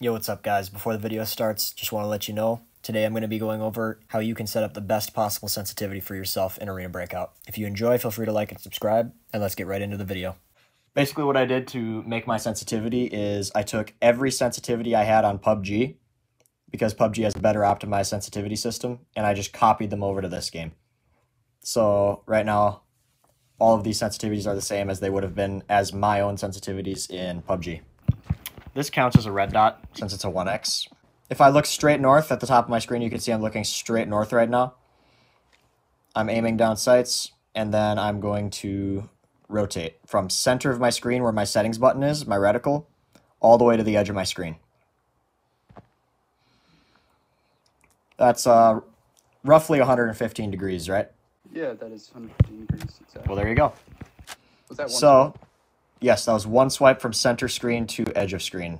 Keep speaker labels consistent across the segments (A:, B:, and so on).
A: Yo, what's up guys? Before the video starts, just want to let you know, today I'm going to be going over how you can set up the best possible sensitivity for yourself in Arena Breakout. If you enjoy, feel free to like and subscribe, and let's get right into the video. Basically what I did to make my sensitivity is I took every sensitivity I had on PUBG, because PUBG has a better optimized sensitivity system, and I just copied them over to this game. So right now, all of these sensitivities are the same as they would have been as my own sensitivities in PUBG. This counts as a red dot since it's a 1x. If I look straight north at the top of my screen, you can see I'm looking straight north right now. I'm aiming down sights, and then I'm going to rotate from center of my screen where my settings button is, my reticle, all the way to the edge of my screen. That's roughly 115 degrees, right?
B: Yeah, that is 115 degrees, exactly.
A: Well, there you go.
B: Was that one
A: swipe? Yes, that was one swipe from center screen to edge of screen.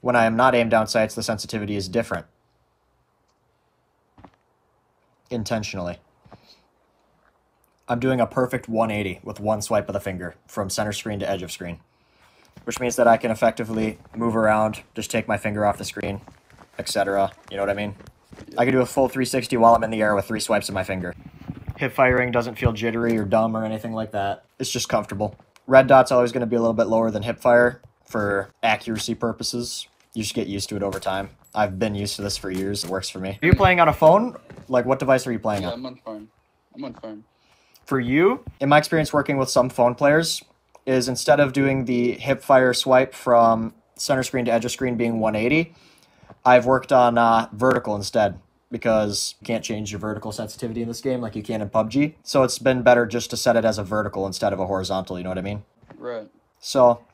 A: When I am not aimed down sights, the sensitivity is different. Intentionally. I'm doing a perfect 180 with one swipe of the finger from center screen to edge of screen, which means that I can effectively move around, just take my finger off the screen, etc. You know what I mean?
B: Yeah.
A: I can do a full 360 while I'm in the air with 3 swipes of my finger. Hip firing doesn't feel jittery or dumb or anything like that. It's just comfortable. Red dot's always going to be a little bit lower than hip fire for accuracy purposes. You just get used to it over time. I've been used to this for years. It works for me. Are you playing on a phone? Like, what device are you playing on?
B: I'm on phone. I'm on phone.
A: For you, in my experience working with some phone players, is instead of doing the hip fire swipe from center screen to edge of screen being 180, I've worked on vertical instead, because you can't change your vertical sensitivity in this game like you can in PUBG. So it's been better just to set it as a vertical instead of a horizontal, you know what I mean?
B: Right.
A: So,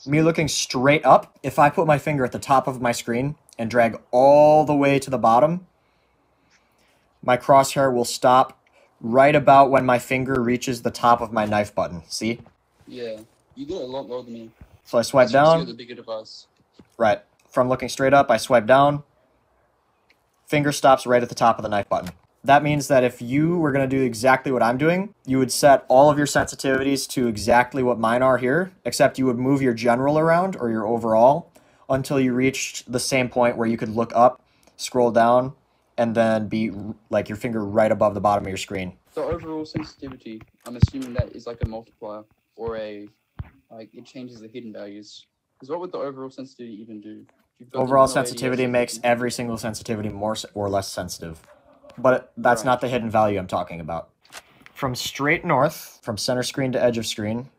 A: me looking straight up, if I put my finger at the top of my screen and drag all the way to the bottom, my crosshair will stop right about when my finger reaches the top of my knife button. See?
B: Yeah. You get it a lot lower than me.
A: So I swipe
B: That's
A: down.
B: the bigger device.
A: Right. From looking straight up, I swipe down. Finger stops right at the top of the knife button. That means that if you were going to do exactly what I'm doing, you would set all of your sensitivities to exactly what mine are here, except you would move your general around, or your overall, until you reached the same point where you could look up, scroll down, and then be like your finger right above the bottom of your screen.
B: The overall sensitivity, I'm assuming that is like a multiplier, or it changes the hidden values. Because what would the overall sensitivity even do?
A: Overall sensitivity makes every single sensitivity more or less sensitive. But that's not the hidden value I'm talking about. From straight north, from center screen to edge of screen,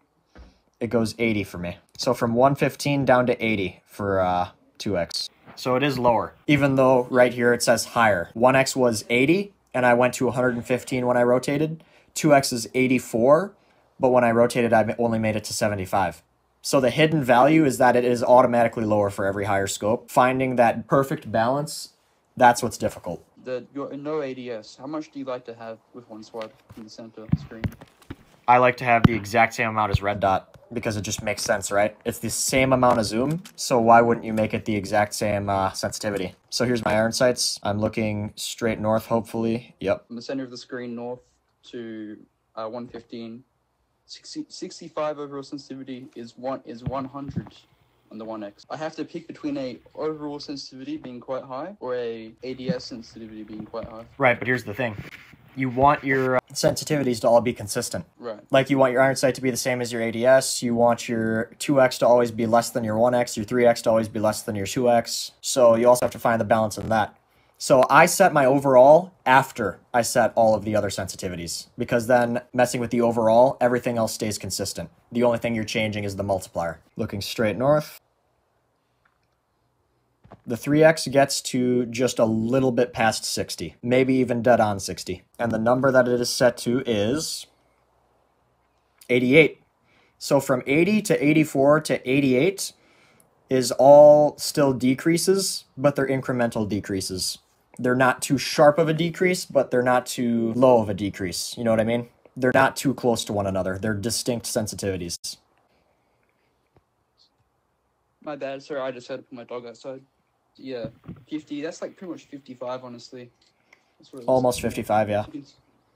A: it goes 80 for me. So from 115 down to 80 for 2x. So it is lower, even though right here it says higher. 1x was 80, and I went to 115 when I rotated. 2x is 84, but when I rotated, I only made it to 75. So the hidden value is that it is automatically lower for every higher scope. Finding that perfect balance, that's what's difficult.
B: Your no ADS, how much do you like to have with one swipe in the center screen?
A: I like to have the exact same amount as red dot, because it just makes sense, right? It's the same amount of zoom, so why wouldn't you make it the exact same sensitivity? So here's my iron sights. I'm looking straight north, hopefully. Yep.
B: From the center of the screen north to 115. 65 overall sensitivity is 100 on the 1x. I have to pick between a overall sensitivity being quite high or a ADS sensitivity being quite high.
A: Right, but here's the thing. You want your sensitivities to all be consistent.
B: Right.
A: Like you want your iron sight to be the same as your ADS, you want your 2x to always be less than your 1x, your 3x to always be less than your 2x. So you also have to find the balance in that. So I set my overall after I set all of the other sensitivities, because then messing with the overall, everything else stays consistent. The only thing you're changing is the multiplier. Looking straight north. The 3x gets to just a little bit past 60, maybe even dead on 60. And the number that it is set to is 88. So from 80 to 84 to 88 is all still decreases, but they're incremental decreases. They're not too sharp of a decrease, but they're not too low of a decrease. You know what I mean? They're not too close to one another. They're distinct sensitivities.
B: My bad, sir. I just had to put my dog outside. Yeah, 50. That's like pretty much 55, honestly. That's what it
A: Almost 55, yeah.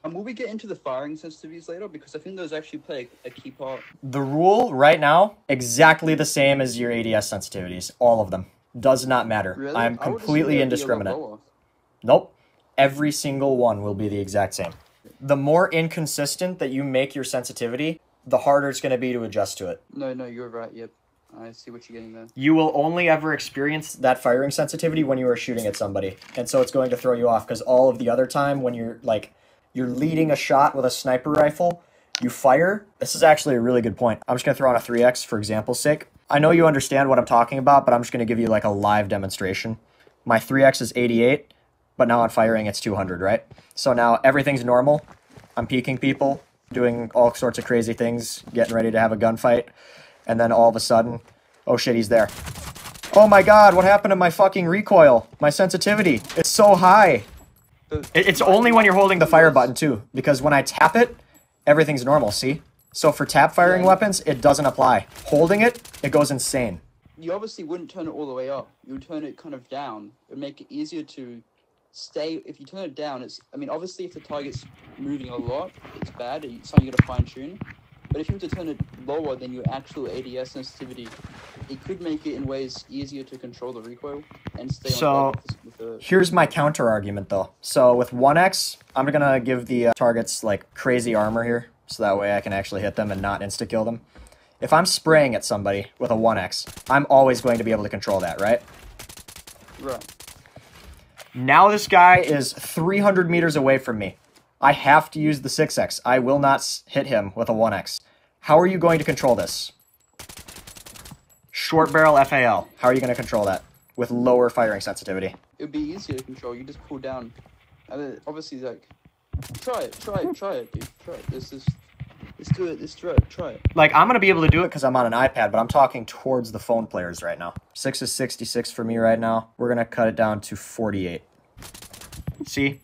B: Will we get into the firing sensitivities later? Because I think those actually play a key part.
A: The rule right now, exactly the same as your ADS sensitivities. All of them. Does not matter.
B: Really?
A: I'm
B: I would assume
A: completely
B: it'd be a lot
A: indiscriminate.
B: lower.
A: Nope. Every single one will be the exact same. The more inconsistent that you make your sensitivity, the harder it's going to be to adjust to it.
B: No, you're right. Yep. I see what you're getting there.
A: You will only ever experience that firing sensitivity when you are shooting at somebody. And so it's going to throw you off because all of the other time when you're leading a shot with a sniper rifle, you fire. This is actually a really good point. I'm just going to throw on a 3X for example's sake. I know you understand what I'm talking about, but I'm just going to give you like a live demonstration. My 3X is 88, but now on firing it's 200, right? So now everything's normal. I'm peeking people, doing all sorts of crazy things, getting ready to have a gunfight. And then all of a sudden, oh shit, he's there. Oh my god, what happened to my fucking recoil? My sensitivity. It's so high. It's only when you're holding the fire button too, because when I tap it, everything's normal, see? So for tap firing weapons, it doesn't apply. Holding it, it goes insane.
B: You obviously wouldn't turn it all the way up. You would turn it kind of down. It would make it easier to stay. If you turn it down, obviously if the target's moving a lot, it's bad. It's something you gotta fine tune. But if you were to turn it lower than your actual ADS sensitivity, it could make it in ways easier to control the recoil and stay on top with the...
A: Here's my counter argument though. So with 1X, I'm gonna give the targets like crazy armor here, so that way I can actually hit them and not insta-kill them. If I'm spraying at somebody with a 1X, I'm always going to be able to control that, right?
B: Right.
A: Now this guy is 300 meters away from me. I have to use the 6X. I will not hit him with a 1X. How are you going to control this? Short barrel FAL. How are you going to control that with lower firing sensitivity?
B: It would be easier to control. You just pull down. And then obviously, like, try it, dude. Try it. Let's do it. Try it.
A: Like, I'm going to be able to do it because I'm on an iPad, but I'm talking towards the phone players right now. 6 is 66 for me right now. We're going to cut it down to 48. See?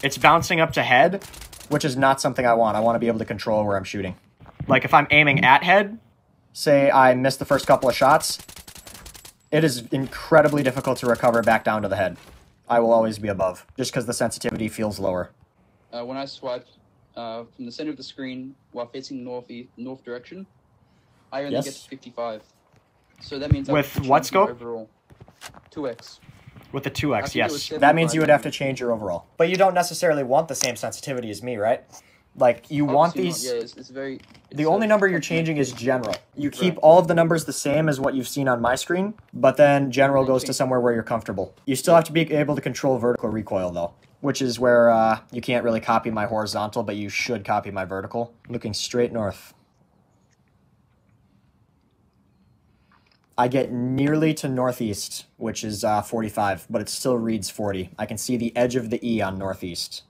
A: It's bouncing up to head, which is not something I want. I want to be able to control where I'm shooting. Like if I'm aiming at head, say I missed the first couple of shots, it is incredibly difficult to recover back down to the head. I will always be above, just because the sensitivity feels lower.
B: When I swipe from the center of the screen while facing north direction, I only get to 55. So that means
A: with what scope?
B: Overall 2X.
A: With the 2X, yes. That means you would have to change your overall. But you don't necessarily want the same sensitivity as me, right? Like, you want these...
B: Yeah, it's very...
A: The only number you're changing is general. You keep all of the numbers the same as what you've seen on my screen, but then general goes to somewhere where you're comfortable. You still have to be able to control vertical recoil, though, which is where you can't really copy my horizontal, but you should copy my vertical. Looking straight north. I get nearly to northeast, which is 45, but it still reads 40. I can see the edge of the E on northeast.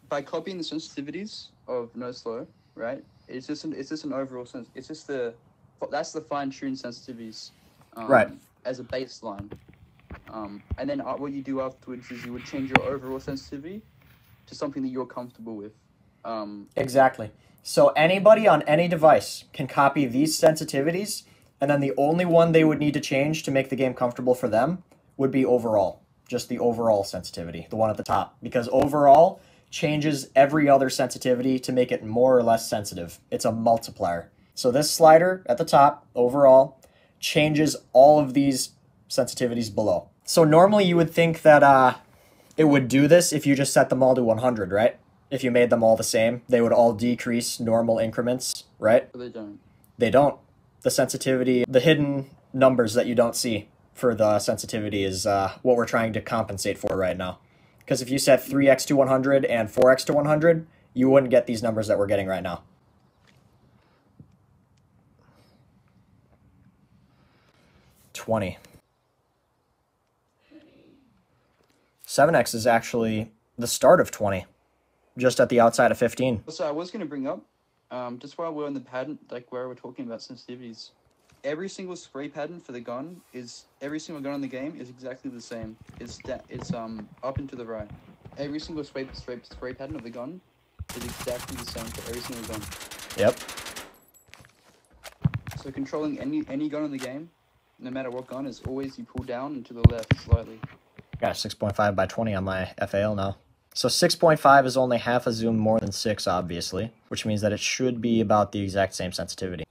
B: By copying the sensitivities of no slow, right? It's just an overall sense. It's just that's the fine-tuned sensitivities,
A: right?
B: As a baseline, and then what you do afterwards is you would change your overall sensitivity to something that you're comfortable with.
A: Exactly. So anybody on any device can copy these sensitivities. And then the only one they would need to change to make the game comfortable for them would be overall. Just the overall sensitivity, the one at the top. Because overall changes every other sensitivity to make it more or less sensitive. It's a multiplier. So this slider at the top, overall, changes all of these sensitivities below. So normally you would think that it would do this if you just set them all to 100, right? If you made them all the same, they would all decrease normal increments, right?
B: But they don't.
A: They don't. The sensitivity, the hidden numbers that you don't see for the sensitivity is what we're trying to compensate for right now. Because if you set 3x to 100 and 4x to 100, you wouldn't get these numbers that we're getting right now. $20. 7x is actually the start of 20, just at the outside of 15.
B: So I was going to bring up, just while we're on the pattern, like where we're talking about sensitivities, every single spray pattern for the gun every single gun in the game is exactly the same. It's up and to the right. Every single spray pattern of the gun is exactly the same for every single gun.
A: Yep.
B: So controlling any gun in the game, no matter what gun, is always you pull down and to the left slightly.
A: Got 6.5 by 20 on my FAL now. So 6.5 is only half a zoom more than 6, obviously, which means that it should be about the exact same sensitivity.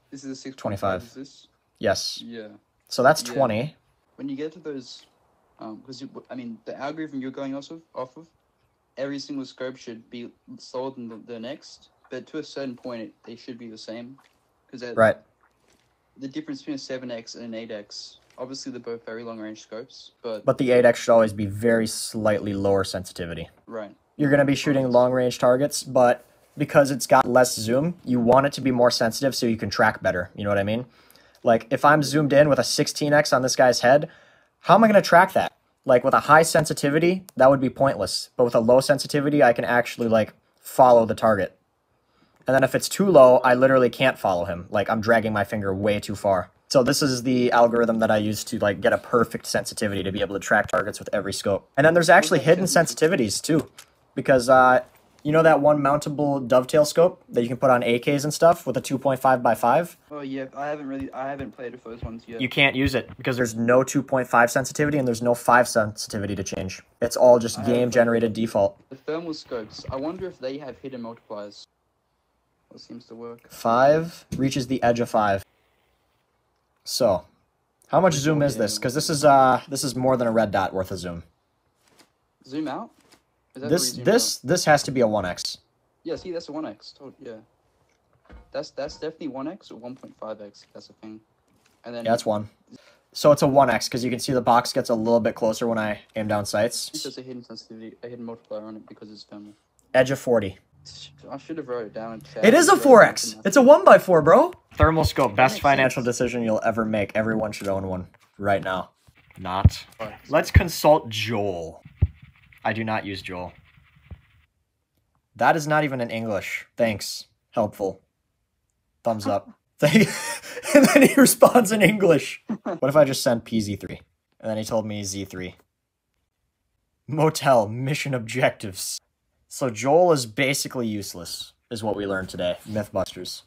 B: This is a 6.5.
A: 25.
B: Is this?
A: Yes.
B: Yeah.
A: So that's 20.
B: when you get to those, because I mean the algorithm you're going off of, every single scope should be slower than the next, but to a certain point they should be the same, because
A: Right.
B: the difference between a 7x and an 8x, obviously they're both very long range scopes, but
A: But the 8x should always be very slightly lower sensitivity.
B: right.
A: You're going to be shooting long range targets, but because it's got less zoom, you want it to be more sensitive so you can track better. You know what I mean? Like if I'm zoomed in with a 16x on this guy's head, how am I going to track that? Like with a high sensitivity, that would be pointless. But with a low sensitivity, I can actually like follow the target. And then if it's too low, I literally can't follow him. Like I'm dragging my finger way too far. So this is the algorithm that I use to like get a perfect sensitivity to be able to track targets with every scope. And then there's actually hidden sensitivities too. Because you know that one mountable dovetail scope that you can put on AKs and stuff with a 2.5x5?
B: Oh yeah, I haven't played with those ones yet.
A: You can't use it because there's no 2.5 sensitivity and there's no 5 sensitivity to change. It's all just game-generated default.
B: The thermal scopes, I wonder if they have hidden multipliers. What seems to work.
A: 5 reaches the edge of 5. So, how much zoom is this? Because this is more than a red dot worth of zoom.
B: Zoom out? Is that where you zoom out?
A: This has to be a 1x.
B: Yeah, see, that's a 1x. Yeah. That's definitely 1x or 1.5x. That's a thing. And then
A: Yeah, that's 1. So it's a 1x because you can see the box gets a little bit closer when I aim down sights.
B: It's just a hidden sensitivity, a hidden multiplier on it because it's thermal.
A: Edge of 40.
B: I should have wrote it down in chat.
A: It is a 4x. It's a 1x4, bro. Thermal scope, best financial decision you'll ever make. Everyone should own one right now. Not. Let's consult Joel. I do not use Joel. That is not even in English. Thanks. Helpful. Thumbs up. And then he responds in English. What if I just sent PZ3? And then he told me Z3. Motel, mission objectives. So Joel is basically useless, is what we learned today. Mythbusters.